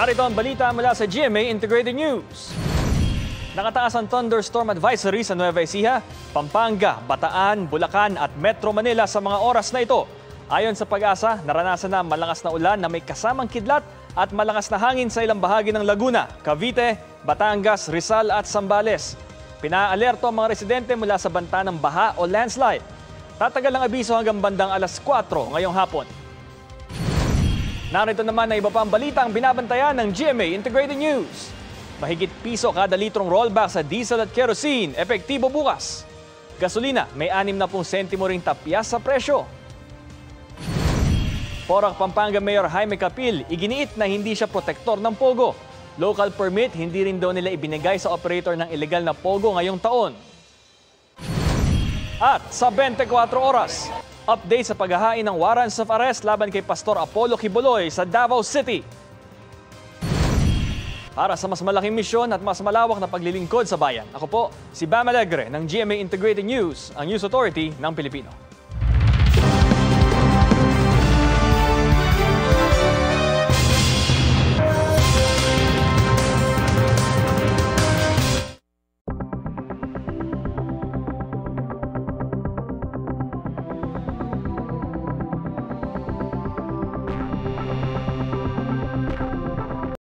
Narito ang balita mula sa GMA Integrated News. Nakataas ang thunderstorm advisory sa Nueva Ecija, Pampanga, Bataan, Bulacan at Metro Manila sa mga oras na ito. Ayon sa Pag-asa, naranasan na malakas na ulan na may kasamang kidlat at malakas na hangin sa ilang bahagi ng Laguna, Cavite, Batangas, Rizal at Zambales. Pinaalerto ang mga residente mula sa banta ng baha o landslide. Tatagal ang abiso hanggang bandang alas 4 ngayong hapon. Narito naman na iba pang balita ang binabantayan ng GMA Integrated News. Mahigit piso kada litrong rollback sa diesel at kerosene, epektibo bukas. Gasolina, may 60 sentimo ring tapyas sa presyo. Porac, Pampanga Mayor Jaime Capil, iginiit na hindi siya protektor ng Pogo. Local permit, hindi rin daw nila ibinigay sa operator ng illegal na Pogo ngayong taon. At sa 24 oras, update sa paghahain ng warrants of arrest laban kay Pastor Apollo Quiboloy sa Davao City. Para sa mas malaking misyon at mas malawak na paglilingkod sa bayan, ako po si Bam Alegre ng GMA Integrated News, ang News Authority ng Pilipino.